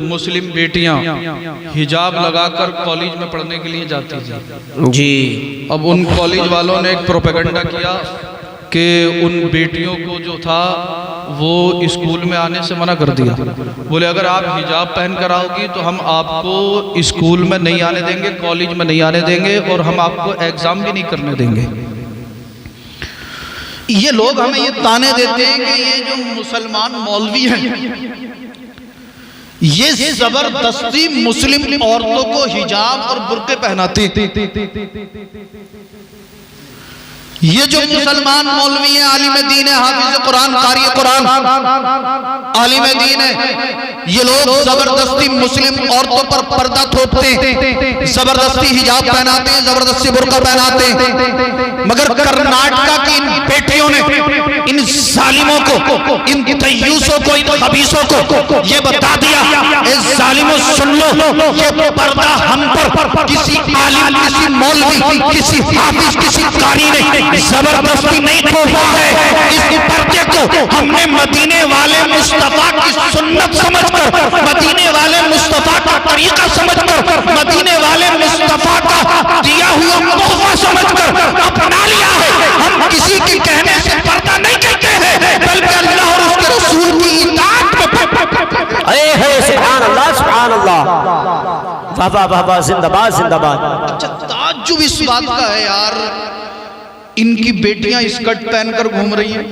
मुस्लिम बेटियां हिजाब लगाकर कॉलेज में पढ़ने के लिए जाती थी जी। अब उन कॉलेज वालों ने एक प्रोपेगेंडा किया कि उन बेटियों को जो था वो स्कूल में आने से मना कर दिया। बोले अगर आप हिजाब पहन कर आओगी तो हम आपको स्कूल में नहीं आने देंगे, कॉलेज में नहीं आने देंगे और हम आपको एग्जाम भी नहीं करने देंगे। ये लोग हमें ये ताने देते हैं कि ये जो मुसलमान मौलवी हैं ये जबरदस्ती मुस्लिम औरतों को हिजाब और बुर्के पहनाते। ये जो मुसलमान मौलवी है, आलिम दीन है, हाफिज कुरान, कारी कुरान, आलिम दीन है, ये लोग जबरदस्ती मुस्लिम औरतों पर पर्दा थोपते हैं, जबरदस्ती हिजाब पहनाते हैं, जबरदस्ती बुर्का पहनाते हैं। मगर कर्नाटक की इन बेटियों ने इन जालिमों को, इन तय्यूसों को, इन खबीसों को ये बता दिया, ए जालिमों सुन लो, ये पर्दा हम पर किसी आलिम, किसी मौलवी, किसी हाफिज, किसी कारी ने जबरदस्ती नहीं थोपा है। इस पर्दे को हमने मदीने वाले मुस्तफा की सुन्नत समझकर, मदीने वाले मुस्तफा का तरीका समझकर, मदीने वाले मुस्तफा का दिया हुआ तोहफा समझकर अपना लिया है। हम किसी के कहने से पर्दा नहीं कहते हैं, बल्कि अल्लाह और उसके रसूल की इताअत में। सुभान अल्लाह, सुभान अल्लाह, वाह वाह वाह वाह, जिंदाबाद जिंदाबाद। अच्छा, ताज्जुब इस बात का है यार, इनकी बेटियां स्कर्ट पहनकर घूम रही हैं।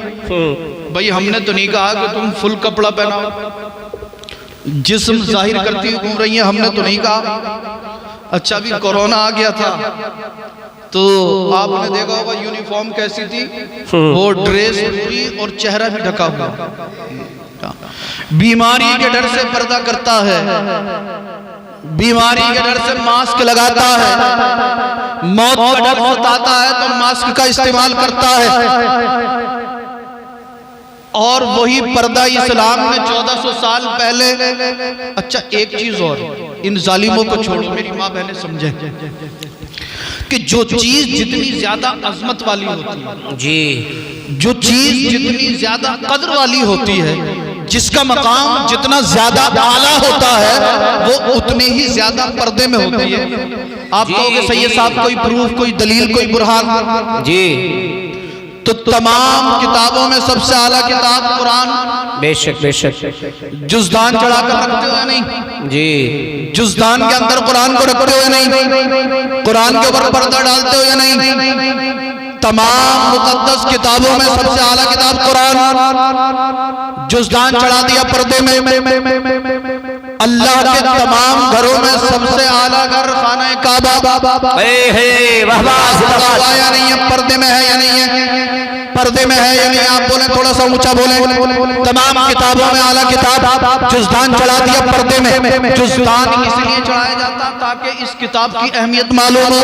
भाई हमने तो नहीं कहा कि तुम फुल कपड़ा पहनाओ, जिस्म जाहिर करती हुई घूम रही हैं, हमने तो नहीं कहा। अच्छा, अभी कोरोना आ गया था तो आपने देखा होगा यूनिफॉर्म कैसी थी, वो ड्रेस पूरी और चेहरा भी ढका हुआ। बीमारी के डर से पर्दा करता है, बीमारी के डर से मास्क लगाता है, मौत का डर सताता है तो मास्क का इस्तेमाल करता है। और वही पर्दा इस्लाम ने 1400 साल पहले। अच्छा, एक चीज और, इन जालिमों को छोड़ो, मेरी माँ बहनें समझे कि जो चीज जितनी ज्यादा अजमत वाली होती है जी, जो चीज जितनी ज्यादा कद्र वाली होती है, जिसका मकाम जितना ज्यादा आला होता है, वो उतने ही ज्यादा पर्दे में होती है। आप कहोगे सैयद साहब कोई प्रूफ, कोई दलील, कोई बुरहान जी? तो तमाम किताबों में सबसे आला किताब कुरान। बेशक बेशक। जुज़दान चढ़ाकर रखते हुए नहीं जी, जुज़दान के अंदर कुरान को रखते हुए नहीं, कुरान के ऊपर पर्दा डालते हुए नहीं। तमाम मुकद्दस किताबों में सबसे आला किताब कुरान। जुज़दान चढ़ा दिया पर्दे में। अल्लाह के तमाम घरों में सबसे आला घर खाना काबा। या नहीं है, पर्दे में है या नहीं है, पर्दे में है या नहीं? आप बोले, थोड़ा सा ऊंचा बोले। तमाम किताबों में आला किताब जुज़दान चढ़ा दिया पर्दे में। जुज़दान इसलिए चढ़ाया जाता ताकि इस किताब की अहमियत मालूम हो,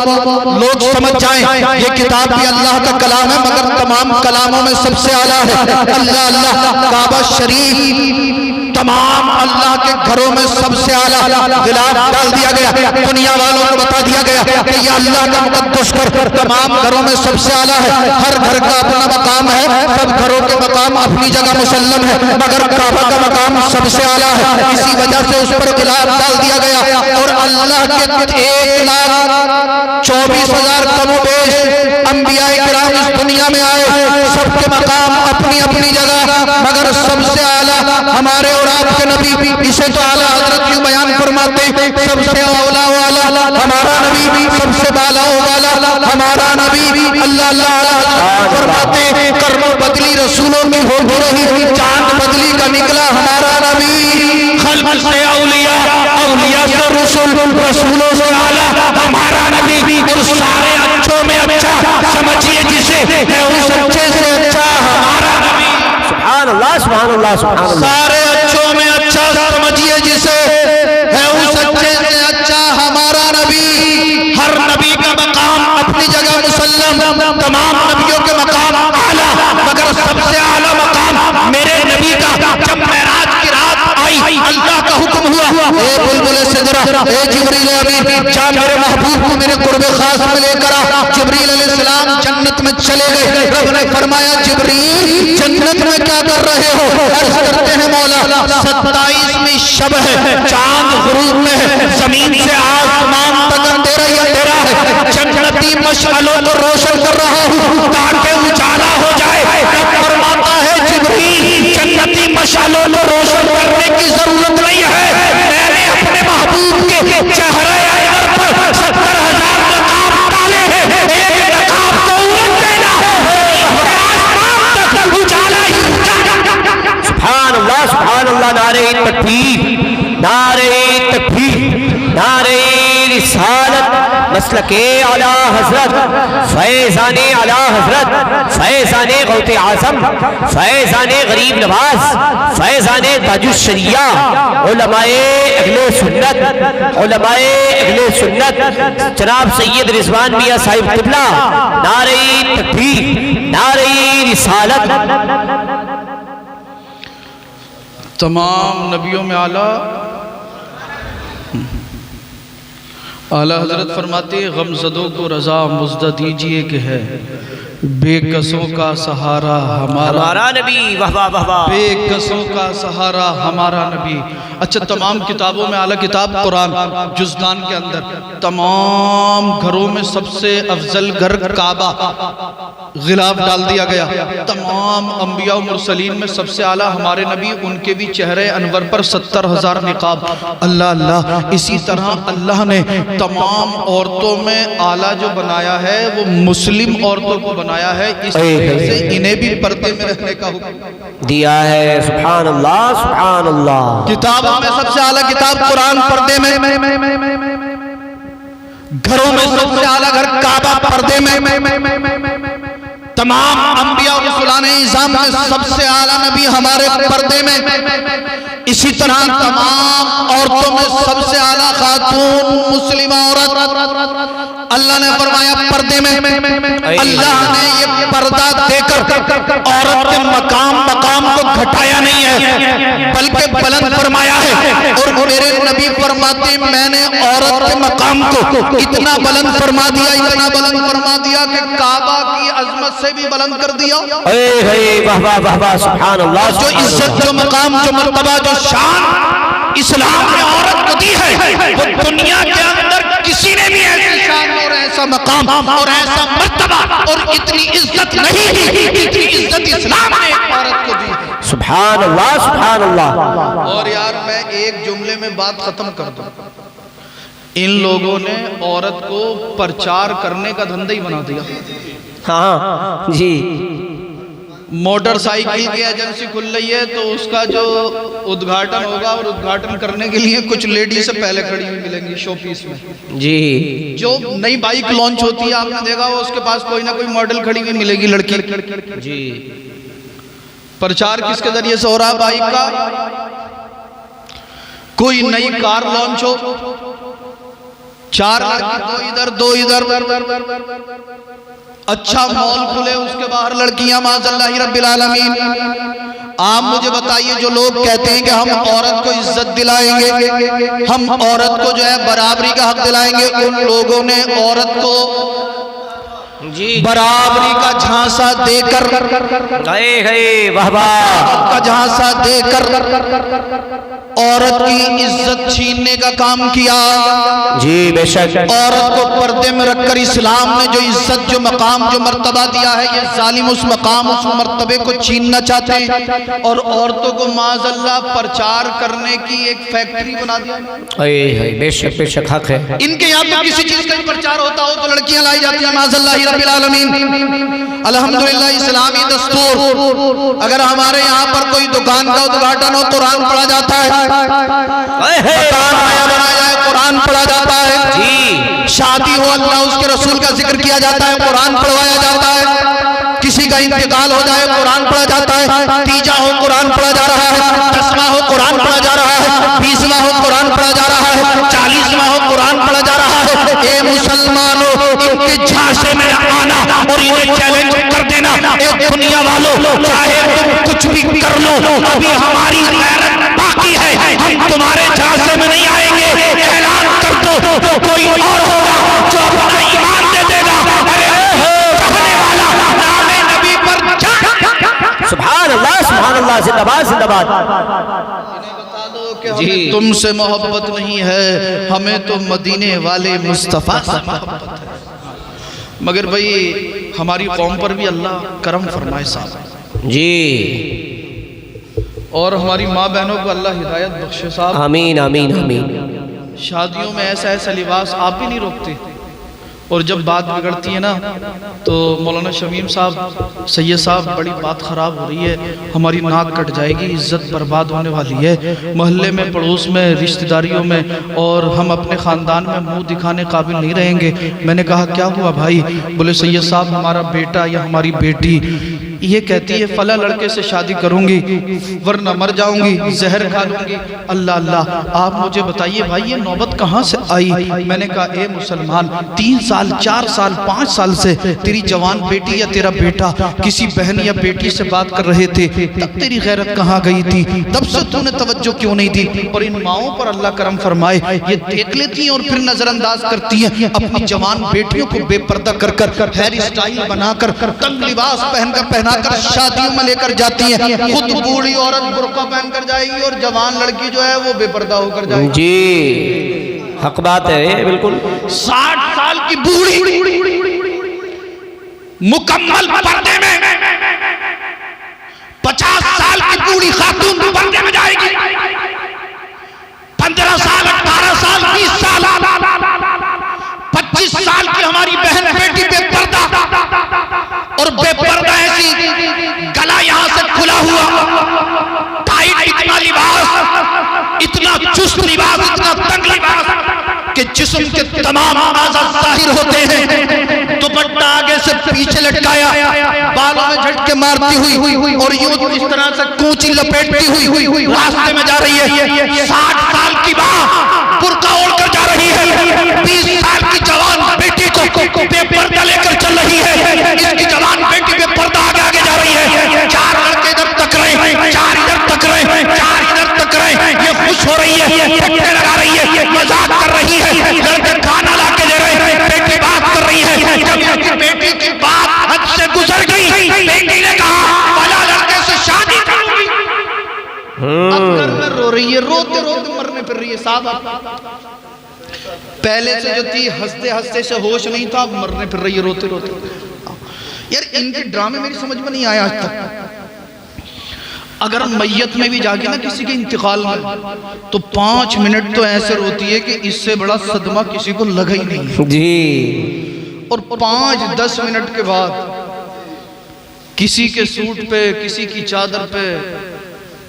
लोग समझ जाएं ये किताब भी अल्लाह का कलाम है, मगर तमाम कलामों में सबसे आला है अल्लाह। अल्लाह काबा शरीफ तमाम अल्लाह के घरों में सबसे आला गिलाफ डाल दिया गया। दुनिया वालों को बता दिया गया कि यह अल्लाह का मुकद्दस घर तमाम घरों में सबसे आला है। हर घर का अपना मकाम है, सब घरों के मकाम अपनी जगह मुसल्लम है, मगर काबा का मकाम सबसे आला है। इसी वजह से उस पर गिलाफ डाल दिया गया। और अल्लाह के 1,24,000 कमोबेश अंबिया किराम इस दुनिया में आए, सबके मकाम अपनी अपनी जगह, मगर सबसे आला हमारे और आपके नबी। इसे तो आला हजरत क्यों बयान फरमाते, सबसे औला वाला हमारा नबी, सबसे बाला वाला हमारा नबी। अल्लाह अल्लाह फरमाते, कर्मों बदली रसूलों में हो रही, चांद बदली का निकला हमारा नबी। खल्क से औलिया, औलिया से रसूल, रसूलों से आला हमारा नबी। और सारे अच्छों में अच्छा समझिए जिसे, उस अच्छे से अच्छा हमारा नबी। सुभान अल्लाह, सुभान अल्लाह, सुभान अल्लाह। सारे अच्छों में अच्छा समझिए जिसे, है उस अच्छे से अच्छा हमारा नबी। हर नबी का मकाम अपनी जगह मुसल्लम, तमाम नबियों के मकाम आला, मगर सबसे आला मकाम मेरे नबी का। जब मेराज की रात आई, अल्लाह का हुक्म हुआ, ए बुलबुल सिदरा, ए जिब्रील अमीन, जा मेरे महबूब को मेरे कुर्बे खास में लेकर आ। जिब्रील अलैहिस्सलाम जन्नत में चले गए। रब ने फरमाया, जिब्रील जन्नत में क्या कर रहे हो? अर्ज़ करते हैं मौला 27 रात में शब है, चांद गुरूब में है, जमीन से आसमान तक अंधेरा ही अंधेरा है। जन्नती मशालों को रोशन कर रहा हूँ ताकि उजाला हो जाए। फरमाता है जिब्रील, जन्नती मशालों को रोशन करने की जरूरत नहीं है, मैंने अपने महबूब के चेहरे पर 70,000 नकाब डाले हैं, एक नकाब को उलट देना आसमान तक उजाला ही उजाला। सुभान अल्लाह, नारे तकबीर, नारे तकबीर, नारे रिसालत, मसलके आला हजरत, फैज़ाने आला हजरत, फैज़ाने गौते आज़म, फैज़ाने गरीब नवाज, फैज़ाने ताजुश्शरिया, उलमाए अहले सुन्नत, उलमाए अहले सुन्नत जनाब सैयद रिजवान मियां साहिब क़िबला, नारे तकबीर, नारे रिसालत। तमाम नबियों में आला हजरत फरमाते गमज़दों को रज़ा मुज़्दा दीजिए कि है बेकसों का सहारा हमारा नबी, वाह वाह वाह वाह, बेकसों का सहारा हमारा नबी। अच्छा, तमाम किताबों में आला किताब कुरान जुज़दान के अंदर तमाम घरों में सबसे अफजल घर काबा गिलाफ डाल दिया गया। तमाम अंबिया और मुरसलीन में सबसे आला हमारे नबी, उनके भी चेहरे अनवर पर 70,000 निकाब। अल्लाह अल्लाह, इसी तरह अल्लाह ने तमाम औरतों में आला जो बनाया है वो मुस्लिम औरतों को बनाया है, इस वजह से इन्हें भी पर्दे में रहने का हुक्म दिया है। सुभान अल्लाह, सुभान अल्लाह। किताबों में सबसे आला किताब कुरान, पर्दे में घरों में सबसे आला घर काबा, पर्दे में तमाम अंबिया और रसूलाने इज़ाम में सबसे आला नबी हमारे पर्दे में। इसी तरह तमाम औरतों में सबसे आला खातून मुस्लिम औरत। अल्लाह ने फरमाया पर्दे में, अल्लाह ने ये पर्दा देकर औरत के मकाम को घटाया नहीं है बल्कि बुलंद फरमाया है। और मेरे नबी फरमाते मैंने औरत के मकाम को इतना बुलंद फरमा दिया, इतना बुलंद फरमा दिया कि काबा की अजमत से भी बुलंद कर दिया। वाह वाह वाह वाह, सुभान अल्लाह। जो इज्जत, जो मकाम, जो मर्तबा, जो शान इस्लाम ने औरत को दी है वो दुनिया के अंदर किसी ने भी ऐसी शान और ऐसा मकाम और ऐसा मर्तबा और इतनी इज्जत नहीं दी, इतनी इज्जत इस्लाम ने औरत को दी है। सुभान अल्लाह, सुभान अल्लाह। और यार मैं एक जुमले में बात खत्म कर दूं, इन लोगों ने औरत को प्रचार करने का धंधा ही बना दिया। हाँ जी, मोटरसाइकिल की एजेंसी खुल रही है तो उसका जो उद्घाटन होगा और उद्घाटन करने के लिए कुछ लेडीज से पहले खड़ी हुई मिलेंगी शो पीस में जी। जो नई बाइक लॉन्च होती है आपने देखा हो उसके पास कोई ना कोई मॉडल खड़ी हुई मिलेगी लड़की जी। प्रचार किसके जरिए से हो रहा है बाइक का? कोई नई कार लॉन्च हो, 4 लड़की, 2 इधर 2 इधर, अच्छा मॉल खुले उसके बाहर लड़कियां माज़अल्लाह रब्बिल आलमीन। आप मुझे बताइए, जो लोग कहते हैं कि हम औरत को इज्जत दिलाएंगे, हम औरत को जो है बराबरी का हक दिलाएंगे, उन लोगों ने औरत को जी बराबरी का झांसा देकर, वाह वाह, का झांसा देकर औरत की इज्जत छीनने का काम किया जी। बेशक औरत को पर्दे में रखकर इस्लाम ने जो इज्जत, जो मकाम, जो मर्तबा दिया है, ये जालिम उस मकाम, उस मर्तबे को छीनना चाहते हैं और औरतों को माज़अल्लाह प्रचार करने की एक फैक्ट्री बना दिया। बेशक बेशक हक है। इनके यहाँ तो किसी चीज का प्रचार होता हो तो लड़कियां लाई जाती हैं माज़अल्लाह रब्बिल आलमीन। अल्हम्दुलिल्लाह इस्लामी दस्तूर, अगर हमारे यहाँ पर कोई दुकान का उद्घाटन हो कुरान पढ़ा जाता है, मकान नया बनाया जाए कुरान पढ़ा जाता है जी, शादी हो अल्लाह उसके रसूल का जिक्र किया जाता है कुरान पढ़वाया जाता है, किसी का इंतकाल हो जाए कुरान पढ़ा जाता है, तीजा हो कुरान पढ़ा जा रहा है, 10वां हो कुरान पढ़ा जा रहा है, 20वां हो कुरान पढ़ा जा रहा है, 40वां हो कुरान पढ़ा जा रहा है। ए मुसलमानों, इनके झांसे में आना और इन्हें चैलेंज कर देना, ए दुनिया वालों, चाहे तुम कुछ भी कर लो, अभी हमारी गैरत बाकी है, हम तुम्हारे झांसे में नहीं आएंगे। ऐलान कर दो तो कोई और होगा जो अपना ईमान दे देगा। अरे कहने वाला नामे नबी पर सुभान अल्लाह, सुभान अल्लाह, जिंदाबाद जिंदाबाद। इन्हें बता दो कि जी। तुमसे मोहब्बत नहीं है, हमें तो मदीने वाले मुस्तफ़ा से मोहब्बत है। मगर भाई हमारी कौम पर भी अल्लाह करम फरमाए साहब जी। और हमारी माँ बहनों को अल्लाह हिदायत बख्शे साहब। आमीन आमीन आमीन। शादियों में ऐसा ऐसा लिबास आप भी नहीं रोकते, और जब बात बिगड़ती है ना तो मौलाना शमीम साहब, सैयद साहब, बड़ी बात ख़राब हो रही है, हमारी नाक कट जाएगी, इज़्ज़त बर्बाद होने वाली है मोहल्ले में, पड़ोस में, रिश्तेदारियों में, और हम अपने ख़ानदान में मुंह दिखाने काबिल नहीं रहेंगे। मैंने कहा क्या हुआ भाई? बोले सैयद साहब हमारा बेटा या हमारी बेटी ये कहती है फला लड़के से शादी करूंगी वरना मर जाऊंगी, जहर खा लूंगी। अल्लाह अल्लाह, आप मुझे बताइए भाई ये नौबत कहाँ से आई? मैंने कहा ए मुसलमान, 3 साल 4 साल 5 साल से तेरी जवान बेटी या तेरा बेटा किसी बहन या बेटी से बात कर रहे थे, तब तेरी गैरत कहाँ गई थी? तब से तूने तवज्जो क्यों नहीं दी? और इन माओं पर अल्लाह करम फरमाए, ये देख लेती हैं और फिर नजरअंदाज करती हैं अपनी जवान बेटियों को बेपर्दा कर कर, हेयर स्टाइल बनाकर, तंग लिबास पहनकर शादियों में लेकर जाती है। खुद बूढ़ी औरत बुर्का पहनकर जाएगी और जवान लड़की जो है वो बेपर्दा होकर जाएगी। जी हक बात है बिल्कुल। 60 साल की बूढ़ी मुकम्मल पर्दे में, 50 साल की बूढ़ी खातून पर्दे में जाएगी, 15 साल 18 साल 20 साल 25 साल की हमारी बहन बेटी बेपर्दा, और बेपर्दा ऐसी गला यहां से खुला हुआ, टाइट इतना लिबास, इतना चुस्त लिबास, इतना तंग लिबास कि जिस्म के तमाम आज़ा ज़ाहिर होते हैं। दुपट्टा आगे से पीछे लटकाया, बालों में झटके मारती हुई और यूं इस तरह से कूंची लपेटती हुई रास्ते में जा रही है। 60 साल की माँ बुर्का ओढ़कर जा रही है, 20 साल की जवान बेटी को बेपर्दा लेकर चल रही है। इसकी जवान बेटी बेपर्दा आगे आगे जा रही है। 4 लड़के इधर तक रहे, 4 इधर तक रहे, 4 इधर तक रहे। ये खुश हो रही है, पट्टे लगा रही है, मजाक कर रही है, लड़के खाना ला के दे रहे हैं, बेटी बात कर रही है। जब उसकी बेटी की बात हद से गुजर गई, बेटी ने कहा वाला लड़के से शादी करूंगी। अब घर में रो रही है, रोते रोते मरने फिर रही है साहब। पहले से जो थी हंसते हंसते से होश नहीं था, अब मरने फिर रही है रोते रोते। यार इनके ड्रामे मेरी समझ में नहीं आया आज तक। अगर मैयत में भी जाके ना किसी के इंतकाल में, तो 5 मिनट तो ऐसे रोती है कि इससे बड़ा सदमा किसी को लगा ही नहीं जी। और 5-10 मिनट के बाद किसी के सूट पे, किसी की चादर पे,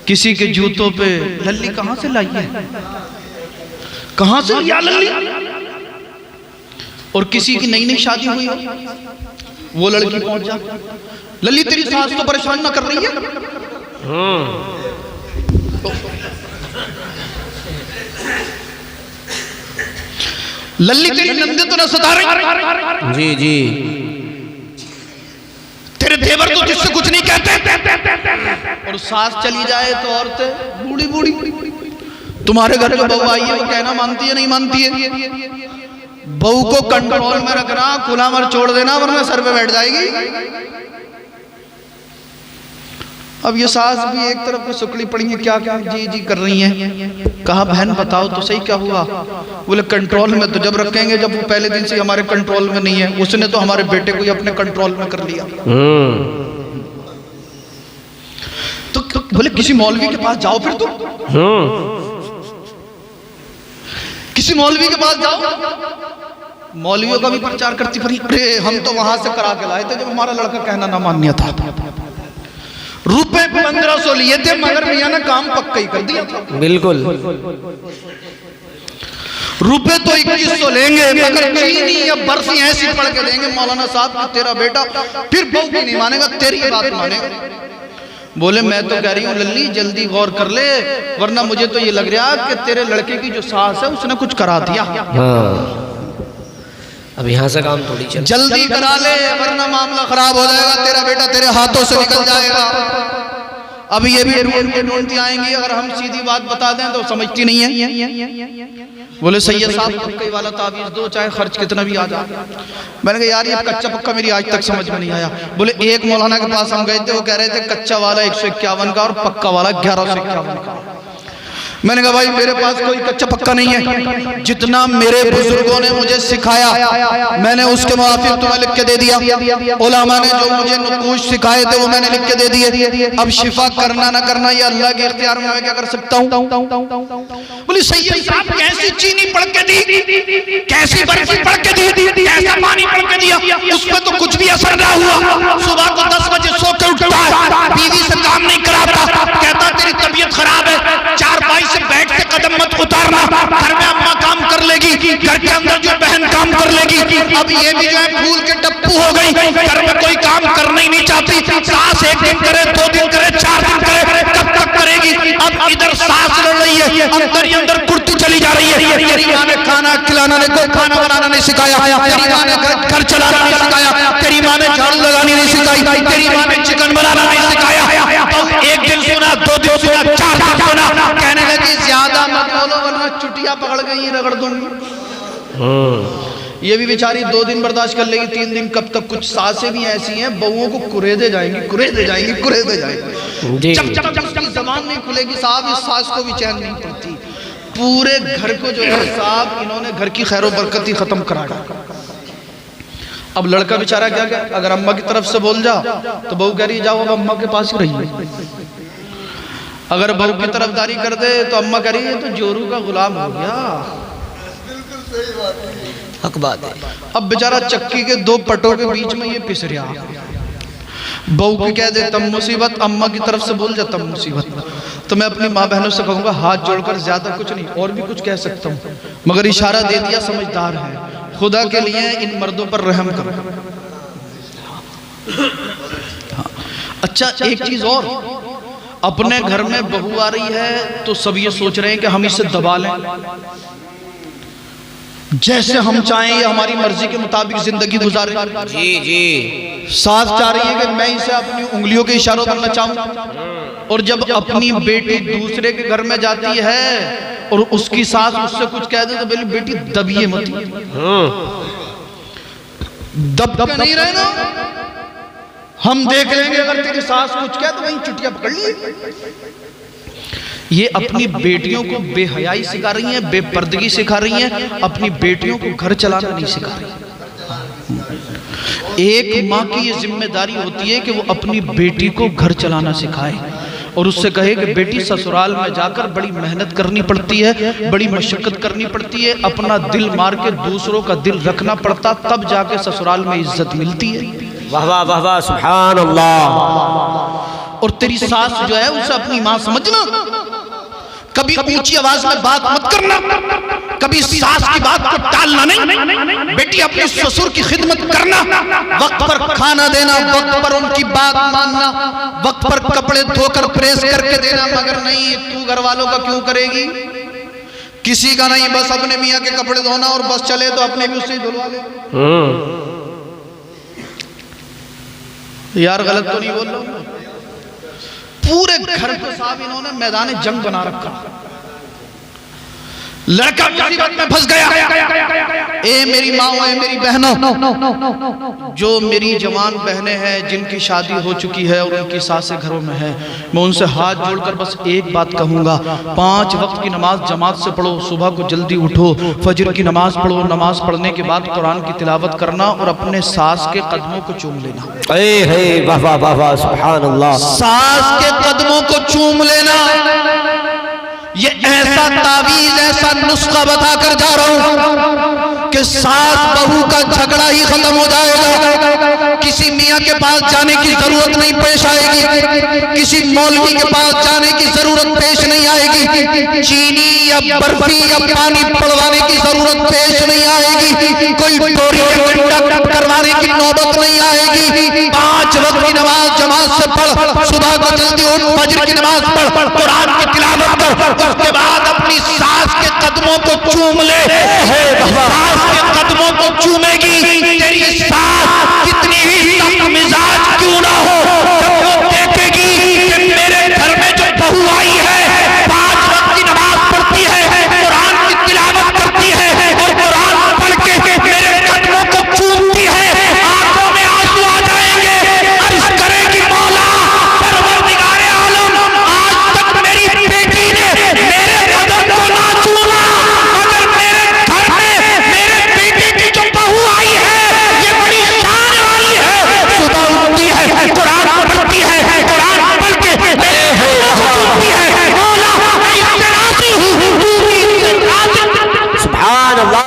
किसी के जूतों पे लल्ली कहां से लाई है, कहां से लिया लल्ली? और किसी की नई नई शादी हुई हो, वो लड़की पहुंच जा, लल्ली तेरी सास तो परेशान ना कर रही है? लल्ली तेरी नंदे तो ना सता रही? जी जी। तेरे देवर तो जिससे कुछ नहीं कहते, और सास चली जाए तो औरतें बूढ़ी बूढ़ी। तुम्हारे घर जो बहू आई है वो कहना मानती है नहीं मानती है? बहू को कंट्रोल में रखना, खुला मर छोड़ देना वरना सर पे बैठ जाएगी। अब ये सास भी एक तरफ में सुकड़ी पड़ी है, क्या क्या जी जी कर रही हैं। कहा बहन बताओ तो सही क्या हुआ? बोले कंट्रोल में तो जब रखेंगे जब वो पहले दिन से हमारे कंट्रोल में नहीं है। उसने तो हमारे बेटे को ही अपने कंट्रोल में कर लिया। तो बोले किसी मौलवी के पास जाओ फिर तुम, किसी मौलवी के पास जाओ। मौलवियों का भी प्रचार करती फिर, अरे हम तो वहां से करा के लाए थे जब हमारा लड़का कहना ना मान्य था। रुपए 1500 लिए थे मगर मियां ने काम पक्का ही कर दिया था। बिल्कुल। रुपए तो 2100 लेंगे मगर चीनी या बर्फी ऐसी पड़ के देंगे मौलाना साहब कि तेरा बेटा फिर बहू की नहीं मानेगा, तेरी बात मानेगा। बोले मैं तो कह रही हूँ लल्ली जल्दी गौर कर ले, वरना मुझे तो ये लग रहा कि तेरे लड़के की जो सास है उसने कुछ करा दिया। हाँ। अब यहाँ से काम थोड़ी चल, जल्दी करा ले वरना मामला खराब हो जाएगा, तेरा बेटा तेरे हाथों से निकल जाएगा। अब ये भी ढूंढती आएंगी, अगर हम सीधी बात बता दें तो समझती नहीं है। बोले सैयद साहब पक्के वाला तावीज़ दो, चाहे खर्च कितना भी आ जाए। मैंने कहा यार ये कच्चा पक्का मेरी आज तक समझ में नहीं आया। बोले एक मौलाना के पास हम गए थे, वो कह रहे थे कच्चा वाला 151 का और पक्का वाला 1151 का। मैंने कहा भाई मेरे पास कोई कच्चा पक्का नहीं है, जितना मेरे बुजुर्गों ने मुझे सिखाया मैंने उसके मुआफिक तुम्हें लिख के दे दिया। उलमा ने जो मुझे नुकूश सिखाए थे वो मैंने लिख के दे दिए। अब शिफा करना ना करना ये अल्लाह के इख्तियार में, मैं क्या कर सकता हूँ। बोली सैयद साहब कैसी चीनी पड़ के दी, कैसी बर्फी पड़ के दी, कैसा पानी पड़ के दिया, उसमें तो कुछ भी असर ना हुआ। सुबह को 10 बजे सो के उठता है, बीवी से काम नहीं कराता, कहता तेरी तबीयत खराब है, चारपाई से बैठ के कदम मत उतारना, घर में अम्मा काम कर लेगी, घर के अंदर जो बहन काम कर लेगी। अब ये भी जो है फूल के टप्पू हो गई, घर में कोई काम करना ही नहीं चाहती। सास 1 दिन करे, 2 दिन करे, 4 दिन करे, कब तक करेगी। अब इधर सास लड़ रही है, अंदर ही अंदर कुर्ती चली जा रही है। तेरी माँ ने खाना खिलाना नहीं, कोई खाना बनाना नहीं सिखाया, तेरी माँ ने घर चलाना नहीं सिखाया, तेरी माँ ने झाड़ू लगानी नहीं सिखाई, तेरी माँ ने चिकन बनाना नहीं सिखाया। तो 1 दिन सुना, 2 दिन सुना, 4 दिन सुना, कहने लगी ज्यादा मत बोलो वरना चुटिया पकड़ गई रगड़ दूंगी। ये भी बेचारी 2 दिन बर्दाश्त कर लेगी, 3 दिन कब तक। कुछ सासें भी ऐसी हैं बहुओं को कुरेदे जाएंगी, कुरेदे जाएंगी, कुरेदे जाएंगी। जब तक जबान नहीं खुलेगी साहब इस सास को भी चैन नहीं पड़ती। पूरे घर को जो है साहब इन्होंने घर की खैर बरकत ही खत्म करा डाला। अब लड़का बेचारा क्या क्या, अगर अम्मा की तरफ से बोल जाओ तो बहू कह रही जाओ अब अम्मा के पास ही रहिए, अगर बहू की तरफदारी कर दे तो अम्मा कह रही है तो जोरू का गुलाम हो गया। हक बात है। अब बेचारा चक्की के 2 पटों के बीच में ये पिस रहा, बहू की कह दे तब मुसीबत, अम्मा की तरफ से बोल जा तब मुसीबत। तो मैं अपनी माँ बहनों से कहूँगा हाथ जोड़कर, ज्यादा कुछ नहीं, और भी कुछ कह सकता हूँ मगर इशारा दे दिया, समझदार है, खुदा के लिए इन मर्दों पर रहम करो। अच्छा एक चीज और, अपने घर में बहू आ रही है तो सब ये सोच रहे हैं कि हम इसे दबा लें, जैसे हम चाहें ये हमारी मर्जी के मुताबिक जिंदगी गुजारे। जी जी। सास चाह रही है कि मैं इसे अपनी उंगलियों के इशारों पर नचाऊं, और जब अपनी बेटी दूसरे के घर में जाती है और उसकी सास उससे कुछ कह दे तो बोले बेटी दबिए मत, दब नहीं रहे ना, हम देख लेंगे, अगर तेरी सास कुछ कहे तो वहीं चुटिया पकड़ लिए। ये अपनी बेटियों को बेहयाई सिखा रही हैं, बेपर्दगी सिखा रही हैं, अपनी बेटियों को घर चलाना नहीं सिखा रही। एक माँ की ये जिम्मेदारी होती है कि वो अपनी बेटी को घर चलाना सिखाए और उससे कहे कि बेटी ससुराल में जाकर बड़ी मेहनत करनी पड़ती है, बड़ी मशक्कत करनी पड़ती है, अपना दिल मार के दूसरों का दिल रखना पड़ता, तब जाके ससुराल में इज्जत मिलती है। वाह वाह वाह वाह, सुभान अल्लाह। और तेरी सास जो है उसे अपनी माँ समझना, कभी ऊंची आवाज में बात मत करना, कभी सास की बात को टालना नहीं। बेटी अपने ससुर की खिदमत करना, वक्त पर खाना देना, वक्त पर उनकी बात मानना, वक्त पर कपड़े धोकर प्रेस करके देना, मगर नहीं तू घर वालों का क्यों करेगी, किसी का नहीं, बस अपने मियाँ के कपड़े धोना और बस चले तो अपने भी उससे ही धुलवा ले। यार गलत तो नहीं बोल रहा हूं? पूरे घर को साहब इन्होंने मैदान जंग बना रखा। लड़का मुसीबत में फंस गया। ए मेरी माँ, ए मेरी बहनों, जो मेरी जवान बहनें हैं जिनकी शादी हो चुकी है और उनकी सासें घरों में है, मैं उनसे हाथ जोड़कर बस एक बात कहूँगा, 5 वक्त की नमाज जमात से पढ़ो, सुबह को जल्दी उठो, फजर की नमाज पढ़ो, नमाज पढ़ने के बाद कुरान की तिलावत करना और अपने सास के कदमों को चूम लेना। वाह वाह वाह वाह, सुभान अल्लाह। सास के कदमों को चूम लेना, ये ऐसा तावीज, ऐसा नुस्खा बता कर जा रहा हूं कि सास बहू का झगड़ा ही खत्म हो जाएगा। किसी मियाँ के पास जाने की जरूरत नहीं पेश आएगी, किसी मौलवी के पास जाने की जरूरत पेश नहीं आएगी, चीनी या बर्फी या पानी पड़वाने की जरूरत पेश नहीं आएगी, कोई डोरी करवाने की नौबत नहीं आएगी। 5 वक्त की नमाज जमात से पढ़, सुबह को जल्दी उठ, फजर की नमाज पढ़, कुरान की तिलावत कर, उसके बाद अपनी सास के कदमों को चूम ले,